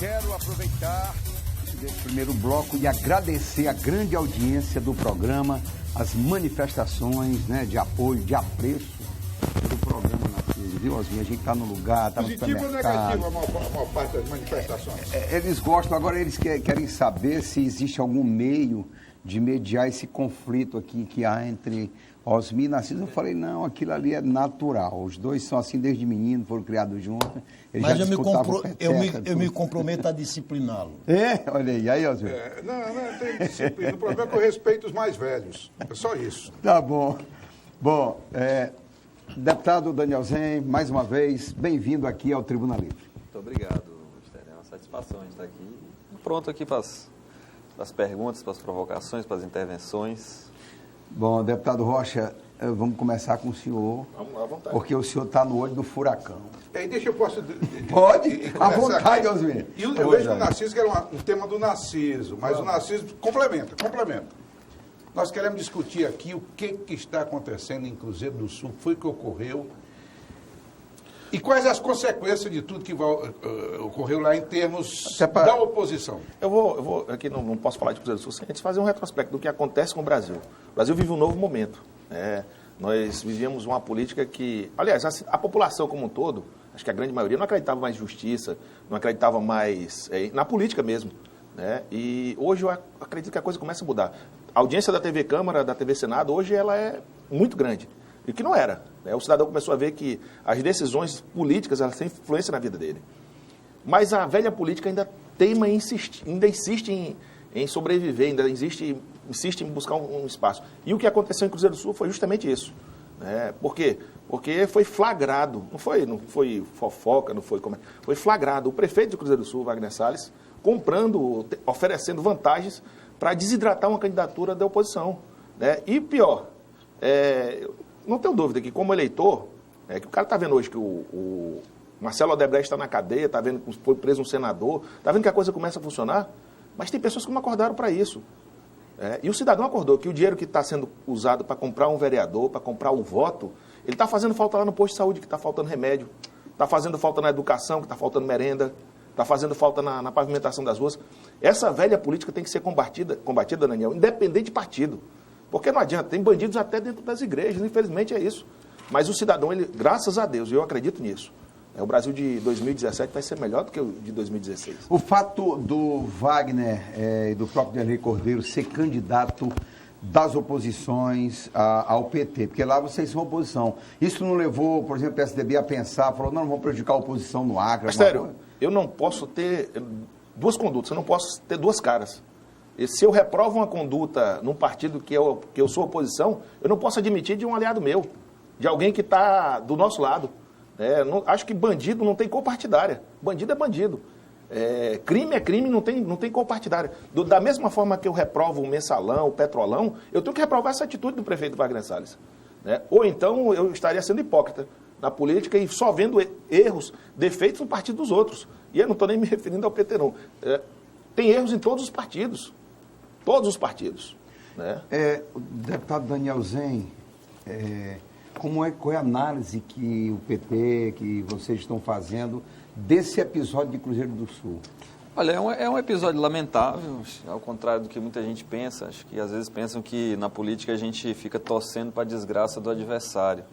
quero aproveitar esse primeiro bloco e agradecer a grande audiência do programa, as manifestações, né, de apoio, de apreço do programa Narciso, viu, Osminha? A gente está no lugar, está no supermercado. Positivo ou negativo a maior parte das manifestações? Eles gostam, agora eles querem saber se existe algum meio de mediar esse conflito aqui que há entre Osmi e Narciso. Eu falei, não, aquilo ali é natural. Os dois são assim desde menino, foram criados juntos. Mas eu me comprometo a discipliná-lo. Olha aí, Osmi. Não tem disciplina. O problema é que eu respeito os mais velhos. É só isso. Tá bom. Bom, deputado Daniel Zen, mais uma vez, bem-vindo aqui ao Tribuna Livre. Muito obrigado, Ministério. É uma satisfação a gente estar aqui. Pronto aqui para as perguntas, para as provocações, para as intervenções. Bom, deputado Rocha, vamos começar com o senhor. Vamos lá, à vontade. Porque o senhor está no olho do furacão. Posso... Pode? À vontade, Osmi. E eu vejo no Narciso que era um tema do Narciso, mas o Narciso complementa. Nós queremos discutir aqui o que está acontecendo em Cruzeiro do Sul, o que foi que ocorreu, e quais as consequências de tudo que ocorreu lá em termos da oposição. Eu vou aqui não posso falar de Cruzeiro do Sul sem antes fazer um retrospecto do que acontece com o Brasil. O Brasil vive um novo momento. Nós vivíamos uma política que, aliás, a população como um todo, acho que a grande maioria não acreditava mais em justiça, não acreditava mais na política mesmo. E hoje eu acredito que a coisa começa a mudar. A audiência da TV Câmara, da TV Senado, hoje ela é muito grande. E que não era. O cidadão começou a ver que as decisões políticas elas têm influência na vida dele. Mas a velha política ainda teima e insiste em sobreviver, ainda insiste em buscar um espaço. E o que aconteceu em Cruzeiro do Sul foi justamente isso. Por quê? Porque foi flagrado, não foi fofoca, foi flagrado. O prefeito de Cruzeiro do Sul, Wagner Salles, oferecendo vantagens para desidratar uma candidatura da oposição. E pior, não tenho dúvida que como eleitor, que o cara está vendo hoje que o Marcelo Odebrecht está na cadeia, está vendo que foi preso um senador, está vendo que a coisa começa a funcionar, mas tem pessoas que não acordaram para isso. E o cidadão acordou que o dinheiro que está sendo usado para comprar um vereador, para comprar o voto, ele está fazendo falta lá no posto de saúde, que está faltando remédio, está fazendo falta na educação, que está faltando merenda, está fazendo falta na pavimentação das ruas. Essa velha política tem que ser combatida, Daniel, independente de partido. Porque não adianta, tem bandidos até dentro das igrejas, infelizmente é isso. Mas o cidadão, ele, graças a Deus, eu acredito nisso. O Brasil de 2017 vai ser melhor do que o de 2016. O fato do Wagner e do próprio Henrique Cordeiro ser candidato das oposições ao PT, porque lá vocês são oposição. Isso não levou, por exemplo, o PSDB a pensar, falou, não vamos prejudicar a oposição no Acre? Mas, sério, eu não posso ter duas condutas, eu não posso ter duas caras. E se eu reprovo uma conduta num partido que eu sou oposição, eu não posso admitir de um aliado meu, de alguém que está do nosso lado. Acho que bandido não tem cor partidária. Bandido é bandido. Crime é crime, não tem cor partidária. Da mesma forma que eu reprovo o Mensalão, o Petrolão, eu tenho que reprovar essa atitude do prefeito Wagner Salles. Ou então eu estaria sendo hipócrita na política e só vendo erros, defeitos no partido dos outros. E eu não estou nem me referindo ao PT, não. Tem erros em todos os partidos. Todos os partidos. O deputado Daniel Zen, qual é a análise que o PT, que vocês estão fazendo desse episódio de Cruzeiro do Sul? Olha, é um episódio lamentável, ao contrário do que muita gente pensa. Acho que às vezes pensam que na política a gente fica torcendo para a desgraça do adversário,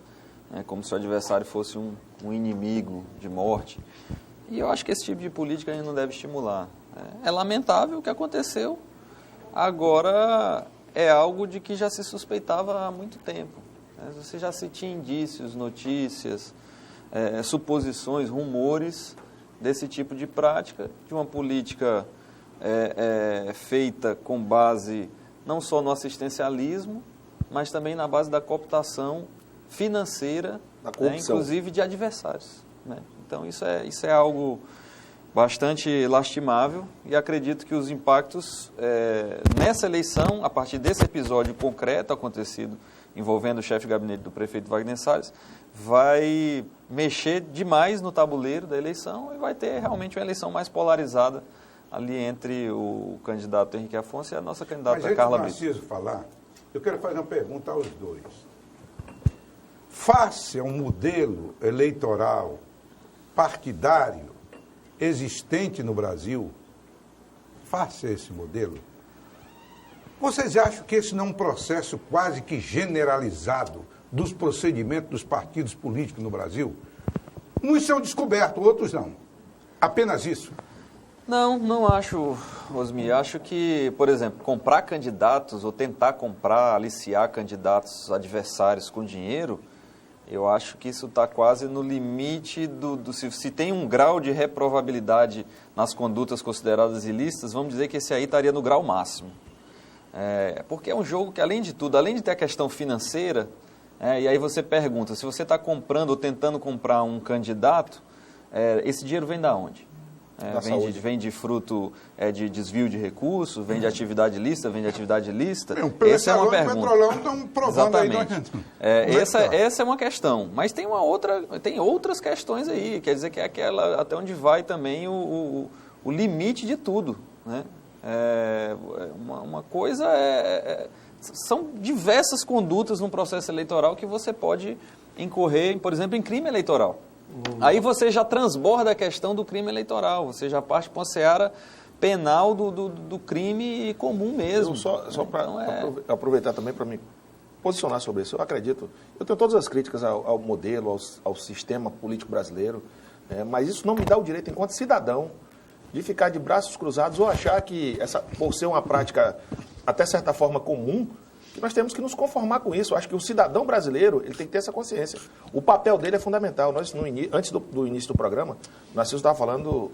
como se o adversário fosse um inimigo de morte. E eu acho que esse tipo de política a gente não deve estimular. É lamentável o que aconteceu. Agora, é algo de que já se suspeitava há muito tempo. Você já se tinha indícios, notícias, suposições, rumores desse tipo de prática, de uma política feita com base não só no assistencialismo, mas também na base da cooptação financeira, inclusive de adversários. Então, isso é algo bastante lastimável e acredito que os impactos nessa eleição, a partir desse episódio concreto acontecido envolvendo o chefe de gabinete do prefeito Wagner Salles, vai mexer demais no tabuleiro da eleição e vai ter realmente uma eleição mais polarizada ali entre o candidato Henrique Afonso e a nossa candidata Carla Brito. Mas antes de falar, eu quero fazer uma pergunta aos dois. Face a um modelo eleitoral partidário, existente no Brasil face a esse modelo? Vocês acham que esse não é um processo quase que generalizado dos procedimentos dos partidos políticos no Brasil? Uns são descobertos, outros não. Apenas isso. Não acho, Osmi. Acho que, por exemplo, comprar candidatos ou tentar comprar, aliciar candidatos adversários com dinheiro, eu acho que isso está quase no limite se tem um grau de reprovabilidade nas condutas consideradas ilícitas, vamos dizer que esse aí estaria no grau máximo. Porque é um jogo que, além de tudo, além de ter a questão financeira, e aí você pergunta, se você está comprando ou tentando comprar um candidato, esse dinheiro vem da onde? Vem de fruto de desvio de recursos, vem de atividade ilícita, vem de atividade ilícita? Essa é uma pergunta. O Petrolão estão provando. Exatamente. Essa é uma questão. Mas tem outras questões aí, quer dizer que é aquela até onde vai também o limite de tudo. Né? Uma coisa são diversas condutas num processo eleitoral que você pode incorrer, por exemplo, em crime eleitoral. Aí você já transborda a questão do crime eleitoral, você já parte para uma seara penal do crime comum mesmo. Só para aproveitar também para me posicionar sobre isso, eu acredito, eu tenho todas as críticas ao modelo, ao sistema político brasileiro, mas isso não me dá o direito, enquanto cidadão, de ficar de braços cruzados ou achar que, por ser uma prática até certa forma comum, que nós temos que nos conformar com isso. Eu acho que o cidadão brasileiro ele tem que ter essa consciência. O papel dele é fundamental. Nós, antes do início do programa, nós estávamos falando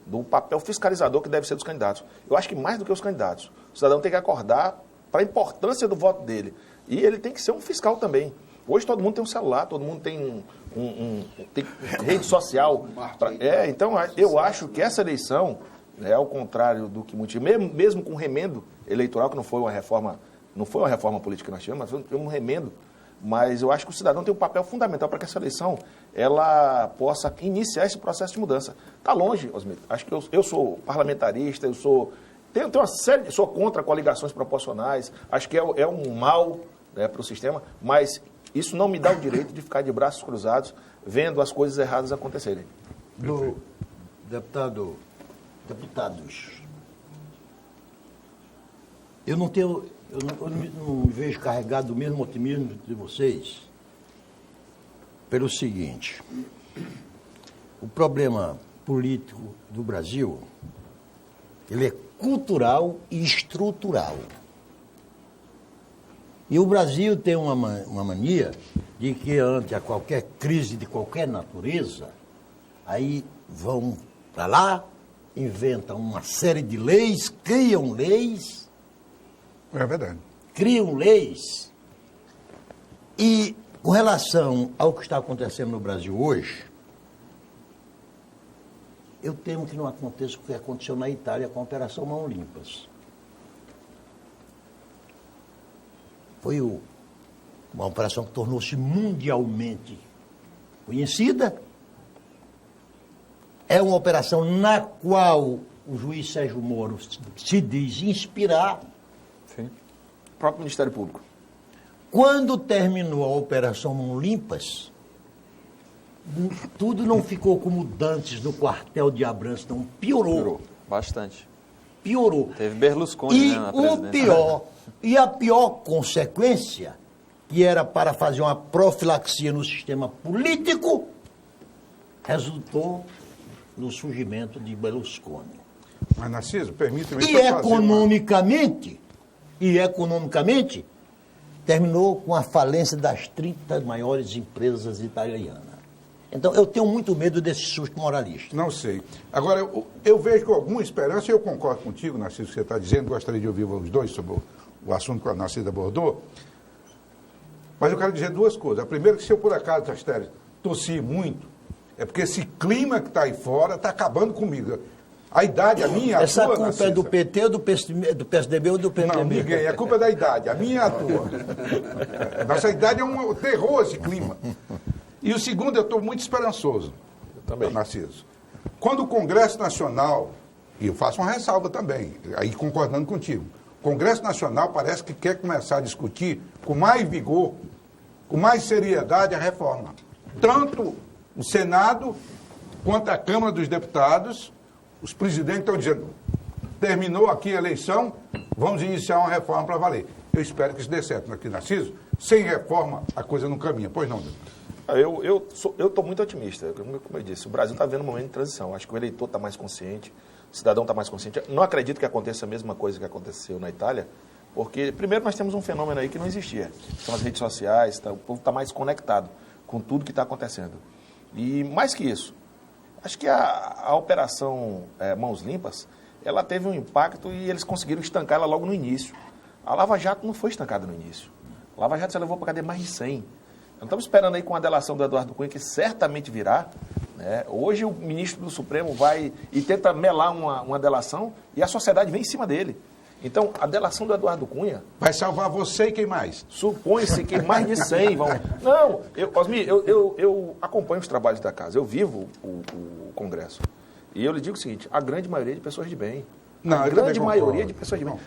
do papel fiscalizador que deve ser dos candidatos. Eu acho que mais do que os candidatos, o cidadão tem que acordar para a importância do voto dele. E ele tem que ser um fiscal também. Hoje todo mundo tem um celular, todo mundo tem tem rede social. Então, eu acho que essa eleição, ao contrário do que muitos, mesmo com remendo eleitoral, que não foi uma reforma política que nós tivemos, mas foi um remendo, mas eu acho que o cidadão tem um papel fundamental para que essa eleição ela possa iniciar esse processo de mudança. Está longe, Osmito. Acho que eu sou parlamentarista, tenho uma série, sou contra coligações proporcionais, acho que é um mal para o sistema, mas isso não me dá o direito de ficar de braços cruzados vendo as coisas erradas acontecerem. Deputados, eu não me vejo carregado do mesmo otimismo de vocês, pelo seguinte: o problema político do Brasil, ele é cultural e estrutural. E o Brasil tem uma mania de que, ante a qualquer crise de qualquer natureza, aí vão para lá, inventam uma série de leis, criam leis. É verdade. Criam leis. E, com relação ao que está acontecendo no Brasil hoje, eu temo que não aconteça o que aconteceu na Itália com a Operação Mãos Limpas. Foi uma operação que tornou-se mundialmente conhecida. É uma operação na qual o juiz Sérgio Moro se diz inspirar. Sim. O próprio Ministério Público. Quando terminou a Operação Mãos Limpas, tudo não ficou como dantes no quartel de Abrantes, não. Piorou. Bastante. Piorou. Teve Berlusconi na presidência. E a pior consequência, que era para fazer uma profilaxia no sistema político, resultou no surgimento de Berlusconi. Mas, Narciso, permita-me... E economicamente, terminou com a falência das 30 maiores empresas italianas. Então, eu tenho muito medo desse susto moralista. Não sei. Agora, eu vejo com alguma esperança, e eu concordo contigo, Narciso, que você está dizendo, gostaria de ouvir os dois sobre o assunto que a Narciso abordou, mas eu quero dizer duas coisas. A primeira, que se eu por acaso, Astério, tossi muito, é porque esse clima que está aí fora está acabando comigo. A idade, a minha, a tua, culpa Narciso, é do PT, do PSDB ou do PMDB? Não, ninguém. A culpa é da idade. A minha e a tua. Nossa idade é um terror, esse clima. E o segundo, eu estou muito esperançoso, também, Narciso. Quando o Congresso Nacional, e eu faço uma ressalva também, aí concordando contigo, o Congresso Nacional parece que quer começar a discutir com mais vigor, com mais seriedade a reforma. Tanto o Senado quanto à Câmara dos Deputados, os presidentes estão dizendo, terminou aqui a eleição, vamos iniciar uma reforma para valer. Eu espero que isso dê certo aqui, Narciso. Sem reforma, a coisa não caminha. Pois não, deputado? Eu estou muito otimista. Como eu disse, o Brasil está vendo um momento de transição. Acho que o eleitor está mais consciente, o cidadão está mais consciente. Não acredito que aconteça a mesma coisa que aconteceu na Itália, porque, primeiro, nós temos um fenômeno aí que não existia. São as redes sociais, o povo está mais conectado com tudo que está acontecendo. E, mais que isso, acho que a operação Mãos Limpas, ela teve um impacto e eles conseguiram estancar ela logo no início. A Lava Jato não foi estancada no início. A Lava Jato já levou para a cadeia mais de 100. Nós estamos esperando aí com a delação do Eduardo Cunha, que certamente virá. Né? Hoje o ministro do Supremo vai e tenta melar uma delação e a sociedade vem em cima dele. Então, a delação do Eduardo Cunha... Vai salvar você e quem mais? Supõe-se que mais de 100 vão... Não, Osmir, eu acompanho os trabalhos da casa, eu vivo o Congresso. E eu lhe digo o seguinte, a grande maioria de pessoas de bem. Não, a grande maioria de pessoas de bem.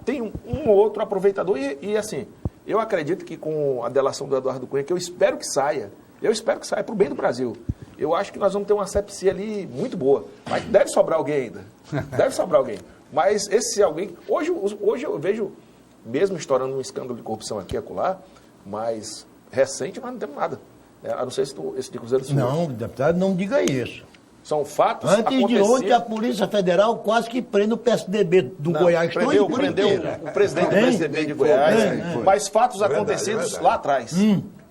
Tem um ou outro aproveitador e assim, eu acredito que com a delação do Eduardo Cunha, que eu espero que saia para o bem do Brasil. Eu acho que nós vamos ter uma sepsia ali muito boa. Mas deve sobrar alguém ainda. Deve sobrar alguém. Mas esse alguém... Hoje eu vejo, mesmo estourando um escândalo de corrupção aqui e acolá, mas recente nós não temos nada. A não ser esse de Cruzeiro do Sul. Não, deputado, não diga isso. São fatos Antes de ontem, a Polícia Federal quase que prende o PSDB do Goiás. Prendeu o presidente do PSDB de Goiás. Mas fatos acontecidos lá atrás.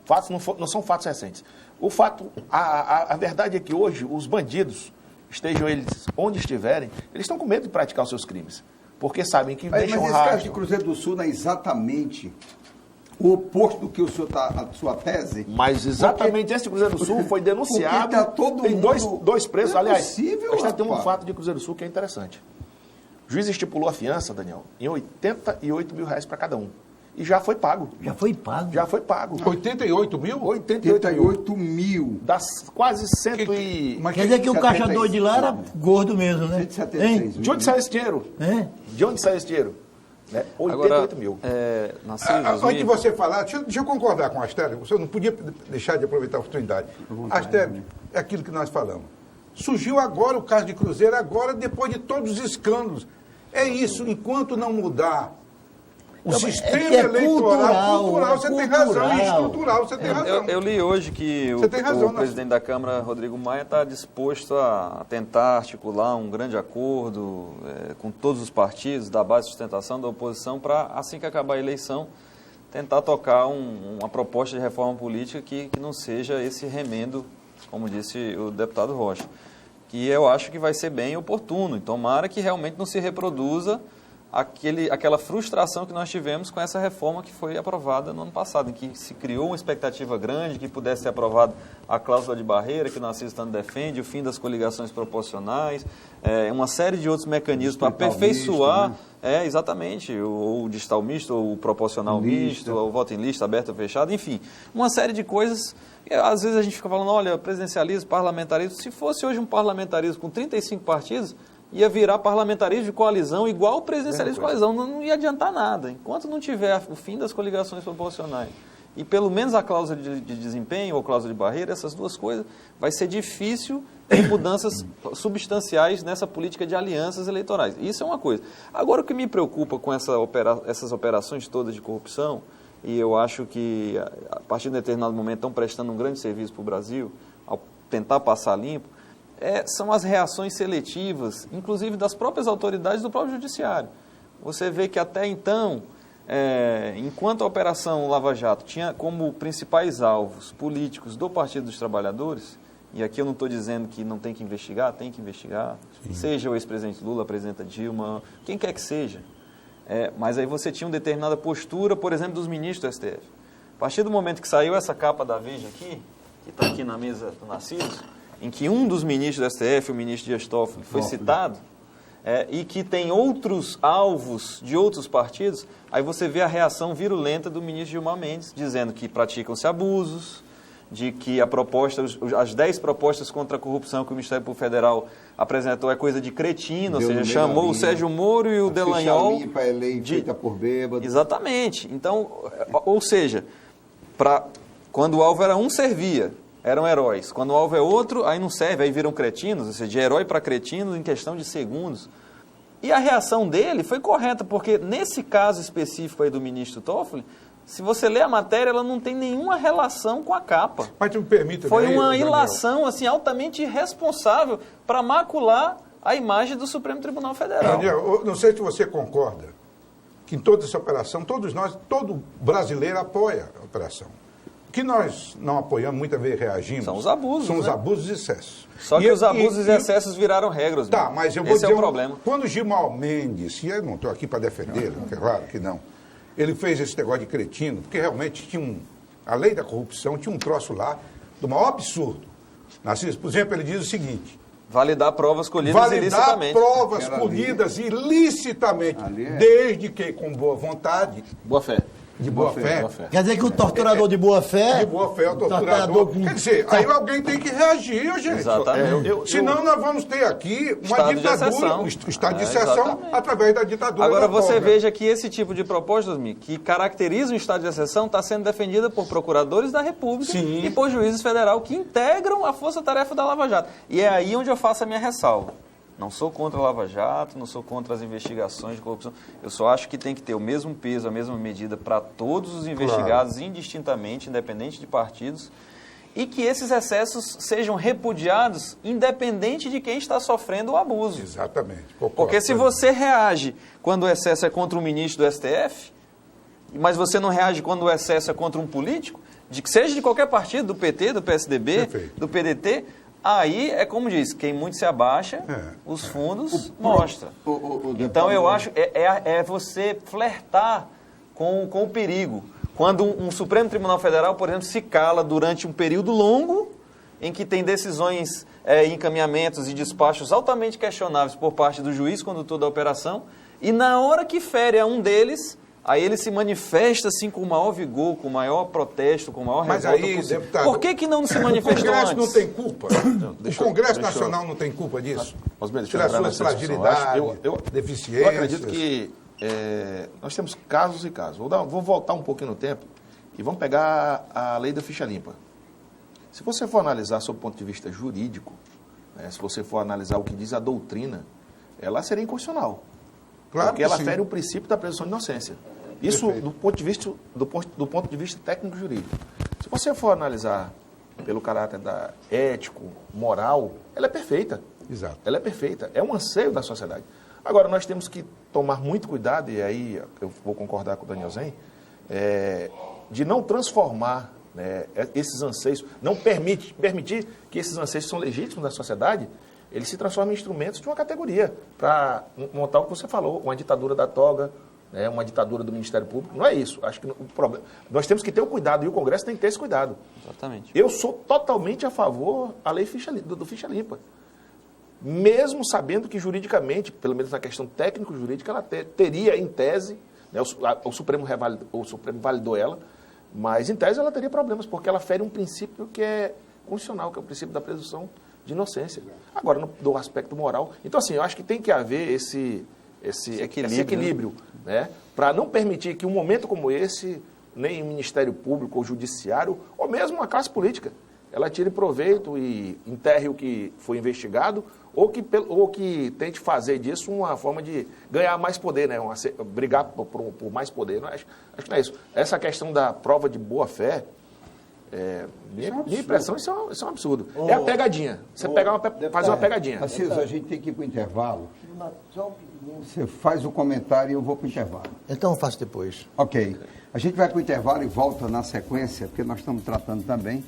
Fatos não são fatos recentes. O fato, a verdade é que hoje os bandidos, estejam eles onde estiverem, eles estão com medo de praticar os seus crimes. Porque sabem que deixam Mas esse caso de Cruzeiro do Sul não é exatamente o oposto do que o senhor a sua tese? Mas exatamente esse Cruzeiro do Sul foi denunciado. Tá todo tem mundo... dois presos. Não é aliás, possível, nós temos um fato de Cruzeiro do Sul que é interessante. O juiz estipulou a fiança, Daniel, em R$88 mil para cada um. E já foi pago. Já foi pago? Já foi pago. 88 mil? 88 mil. Das quase 100 e... Quer dizer que o caixador de lá era gordo mesmo, né? 176 mil. De onde saiu esse dinheiro? De onde saiu esse dinheiro? 88 mil. Antes de você falar, deixa eu concordar com a Astélio. Você não podia deixar de aproveitar a oportunidade. Astélio, é aquilo que nós falamos. Surgiu agora o caso de Cruzeiro, agora depois de todos os escândalos. É isso, enquanto não mudar o sistema eleitoral, cultural, você tem razão, e estrutural, você tem razão. Eu li hoje que o presidente da Câmara, Rodrigo Maia, está disposto a tentar articular um grande acordo com todos os partidos da base de sustentação da oposição para, assim que acabar a eleição, tentar tocar uma proposta de reforma política que não seja esse remendo, como disse o deputado Rocha, que eu acho que vai ser bem oportuno. E tomara que realmente não se reproduza aquela frustração que nós tivemos com essa reforma que foi aprovada no ano passado, em que se criou uma expectativa grande que pudesse ser aprovada a cláusula de barreira, que o Narciso tanto defende, o fim das coligações proporcionais, uma série de outros mecanismos para aperfeiçoar, né? Exatamente, o distrital misto, ou o proporcional misto, ou o voto em lista aberto ou fechado, enfim, uma série de coisas. Às vezes a gente fica falando, olha, presidencialismo, parlamentarismo, se fosse hoje um parlamentarismo com 35 partidos, ia virar parlamentarismo de coalizão igual o presidencialismo de coalizão, não ia adiantar nada. Enquanto não tiver o fim das coligações proporcionais e pelo menos a cláusula de desempenho ou cláusula de barreira, essas duas coisas, vai ser difícil ter mudanças substanciais nessa política de alianças eleitorais. Isso é uma coisa. Agora, o que me preocupa com essas operações todas de corrupção, e eu acho que a partir de um determinado momento estão prestando um grande serviço para o Brasil, ao tentar passar limpo, são as reações seletivas, inclusive das próprias autoridades do próprio judiciário. Você vê que até então, enquanto a Operação Lava Jato tinha como principais alvos políticos do Partido dos Trabalhadores, e aqui eu não estou dizendo que não tem que investigar, tem que investigar, seja o ex-presidente Lula, a presidenta Dilma, quem quer que seja. Mas aí você tinha uma determinada postura, por exemplo, dos ministros do STF. A partir do momento que saiu essa capa da Veja aqui, que está aqui na mesa do Narciso, em que um dos ministros do STF, o ministro Dias Toffoli, foi citado, e que tem outros alvos de outros partidos, aí você vê a reação virulenta do ministro Gilmar Mendes, dizendo que praticam-se abusos, de que as 10 propostas contra a corrupção que o Ministério Público Federal apresentou é coisa de cretino, ou seja, chamou o Sérgio Moro e o Delanhol feita por bêbado. Exatamente. Então, ou seja, quando o alvo era um, servia. eram heróis. Quando o alvo é outro, aí não serve, aí viram cretinos, ou seja, de herói para cretino em questão de segundos. E a reação dele foi correta, porque nesse caso específico aí do ministro Toffoli, se você lê a matéria, ela não tem nenhuma relação com a capa. Mas tu me permita... Foi uma ilação assim, altamente irresponsável para macular a imagem do Supremo Tribunal Federal. Daniel, eu não sei se você concorda que em toda essa operação, todos nós, todo brasileiro apoia a operação. O que nós não apoiamos, muitas vezes reagimos... São os abusos, São os né? abusos e excessos. Só que os abusos e excessos viraram regras. Tá, mas eu vou Esse dizer... é o problema. Quando o Gilmar Mendes, e eu não estou aqui para defendê-lo, claro que não, ele fez esse negócio de cretino, porque realmente tinha a lei da corrupção tinha um troço lá do maior absurdo. Narciso, por exemplo, ele diz o seguinte... Validar provas colhidas ilicitamente. Validar provas colhidas ilicitamente, desde que com boa vontade... Boa fé. De boa fé. Quer dizer que o torturador de boa fé... De boa fé, o torturador... Quer dizer, aí alguém tem que reagir, gente. Exatamente. Senão nós vamos ter aqui uma ditadura, o estado de exceção, através da ditadura. Agora você veja que esse tipo de proposta, que caracteriza o estado de exceção, está sendo defendida por procuradores da República e por juízes federais que integram a força-tarefa da Lava Jato. E é aí onde eu faço a minha ressalva. Não sou contra a Lava Jato, não sou contra as investigações de corrupção. Eu só acho que tem que ter o mesmo peso, a mesma medida para todos os investigados, indistintamente, independente de partidos, e que esses excessos sejam repudiados, independente de quem está sofrendo o abuso. Exatamente. Porque se você reage quando o excesso é contra um ministro do STF, mas você não reage quando o excesso é contra um político, seja de qualquer partido, do PT, do PSDB, do PDT... Aí é como diz, quem muito se abaixa, os fundos mostra. Então eu acho é você flertar com o perigo. Quando um Supremo Tribunal Federal, por exemplo, se cala durante um período longo, em que tem decisões, encaminhamentos e despachos altamente questionáveis por parte do juiz, condutor da operação, e na hora que fere a um deles... Aí ele se manifesta assim com o maior vigor, com o maior protesto, com o maior revolta possível. Deputado, por que não se manifestou antes? O Congresso não tem culpa? O Congresso Nacional não tem culpa disso? Pelas suas fragilidades, deficiências? Eu acredito que nós temos casos e casos. Vou voltar um pouquinho no tempo e vamos pegar a lei da ficha limpa. Se você for analisar sob o ponto de vista jurídico, se você for analisar o que diz a doutrina, ela seria inconstitucional. Claro, porque ela fere o princípio da presunção de inocência. Isso do ponto de vista técnico-jurídico. Se você for analisar pelo caráter ético, moral, ela é perfeita. Exato. Ela é perfeita. É um anseio da sociedade. Agora, nós temos que tomar muito cuidado, e aí eu vou concordar com o Daniel Zen, de não transformar esses anseios, não permitir que esses anseios que são legítimos da sociedade, eles se transformam em instrumentos de uma categoria, para montar o que você falou, uma ditadura da toga, uma ditadura do Ministério Público. Não é isso. Acho que o problema, nós temos que ter o cuidado, e o Congresso tem que ter esse cuidado. Exatamente. Eu sou totalmente a favor da lei do ficha limpa. Mesmo sabendo que juridicamente, pelo menos na questão técnico-jurídica, ela teria em tese, o Supremo validou ela, mas em tese ela teria problemas, porque ela fere um princípio que é constitucional, que é o princípio da presunção de inocência. Agora, do aspecto moral... Então, assim, eu acho que tem que haver esse equilíbrio, para não permitir que um momento como esse, nem o Ministério Público ou Judiciário, ou mesmo a classe política, ela tire proveito e enterre o que foi investigado, ou que tente fazer disso uma forma de ganhar mais poder, brigar por mais poder. Acho que não é isso. Essa questão da prova de boa-fé, minha impressão, isso é um absurdo. É a pegadinha. Você fazer uma pegadinha. Narciso, a gente tem que ir para o intervalo. Você faz o comentário e eu vou para o intervalo. Então eu faço depois. Ok. A gente vai para o intervalo e volta na sequência, porque nós estamos tratando também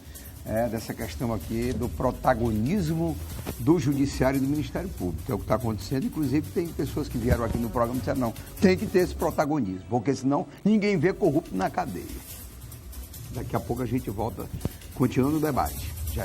dessa questão aqui do protagonismo do Judiciário e do Ministério Público, que é o que está acontecendo. Inclusive, tem pessoas que vieram aqui no programa e disseram, não, tem que ter esse protagonismo, porque senão ninguém vê corrupto na cadeia. Daqui a pouco a gente volta, continuando o debate. Já.